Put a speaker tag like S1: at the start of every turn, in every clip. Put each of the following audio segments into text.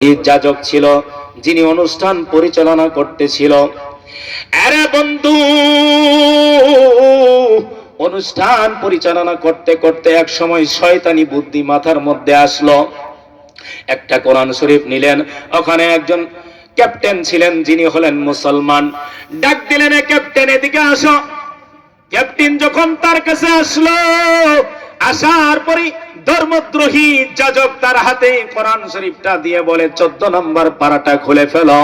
S1: যাজক ছিল, যিনি অনুষ্ঠান পরিচালনা করতেছিল। আরে বন্ধু, অনুষ্ঠান পরিচালনা করতে করতে এক সময় শয়তানি বুদ্ধি মাথার মধ্যে আসলো। একটা কোরআন শরীফ নিলেন, ওখানে একজন ক্যাপ্টেন ছিলেন, যিনি হলেন মুসলমান। ডাক দিলেন, ক্যাপ্টেন এদিকে আসো। ক্যাপ্টেন যখন তার কাছে আসলো, আসার পরে ধর্মদ্রোহী যাজক তার হাতে কোরআন শরীফটা দিয়ে বলে, 14 নম্বর পারাটা খুলে ফেলো।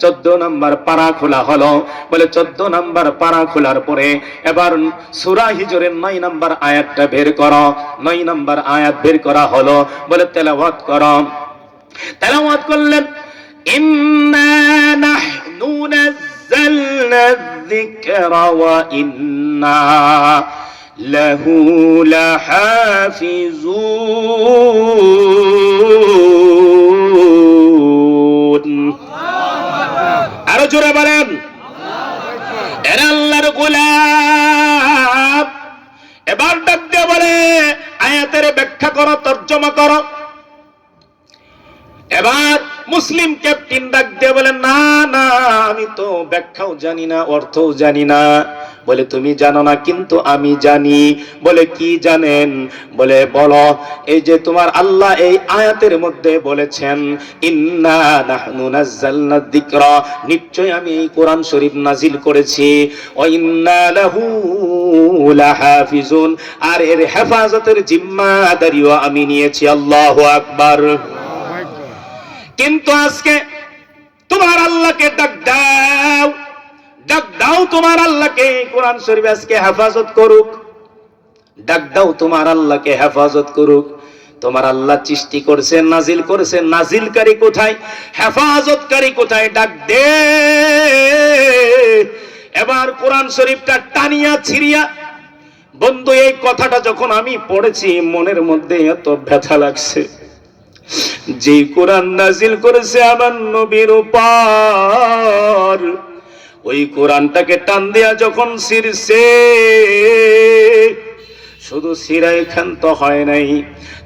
S1: 14 নম্বর পারা খোলা হলো। বলে 14 নম্বর পারা খোলার পরে এবার সূরা হিজরের 9 নম্বর আয়াতটা বের করো। 9 নম্বর আয়াত বের করা হলো। বলে তেলাওয়াত করো। তেলাওয়াত করলেন, ইন্না নাহনু নাযালনা যিকরা ওয়া ইন্না লাহু লাহাফিজুন। আরো জোরে বলেন, এরা আল্লাহর গোলাম। এবার ডাক দিয়ে বলে, আয়াতের ব্যাখ্যা করো, তর্জমা করো। এবার মুসলিম ক্যাপ্টেন ডাক দিয়ে বলে, না না, আমি তো ব্যাখ্যাও জানি না, অর্থও জানি না। বলে তুমি জানো না, কিন্তু আমি জানি। বলে কি জানেন? বলে বলো। এই যে তোমার আল্লাহ এই আয়াতের মধ্যে বলেছেন, ইন্না নাহনু নাযালনা যিকরা, নিশ্চয় আমি এই কোরআন শরীফ নাজিল করেছি, ওয়া ইন্না লাহু লাহাফিজুন, আর এর হেফাজতের জিম্মাদারিও আমি নিয়েছি। আল্লাহু আকবার। কিন্তু আজকে তোমার আল্লাহকে ডাক দাও, ডাক দাও তোমার আল্লাহকে, কোরআন শরীফ আজকে হেফাজত করুক। ডাক দাও তোমার আল্লাহকে হেফাজত করুক। তোমার আল্লাহ সৃষ্টি করেছেন, নাজিল করেছেন, নাজিলকারী কোথায়? হেফাজতকারী কোথায়? ডাক দে। এবার কোরআন শরীফটা টানিয়া ছিড়িয়া, বন্ধু এই কথাটা যখন আমি পড়েছি, মনের মধ্যে এত ব্যথা লাগছে। যে কোরআন নাজিল করেছে আমার নবীর উপর, ওই কোরআনটাকে টান দিয়া যখন ছিঁড়ছে, শুধু ছিঁড়াই ক্ষান্ত হয় নাই,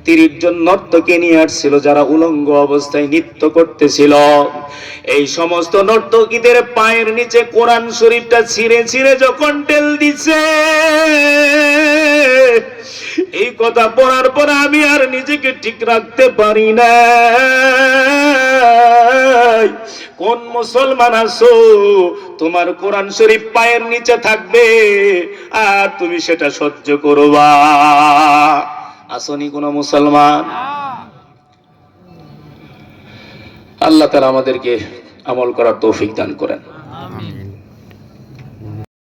S1: 30 জন নর্তককে নিয়ে আসছিল, যারা উলঙ্গ অবস্থায় নৃত্য করতেছিল। এই সমস্ত নর্তকীদের পায়ের নিচে কোরআন শরীফটা ছিঁড়ে ছিঁড়ে যখন টেল দিছে, এই কথা পড়ার পর আমি আর নিজেকে ঠিক রাখতে পারি না। কোন মুসলমান আছো তোমার কোরআন শরীফ পায়ের নিচে থাকবে আর তুমি সেটা সহ্য করবা? আসনি কোন মুসলমান? আল্লাহ তাআলা আমাদেরকে আমল করার তৌফিক দান করেন।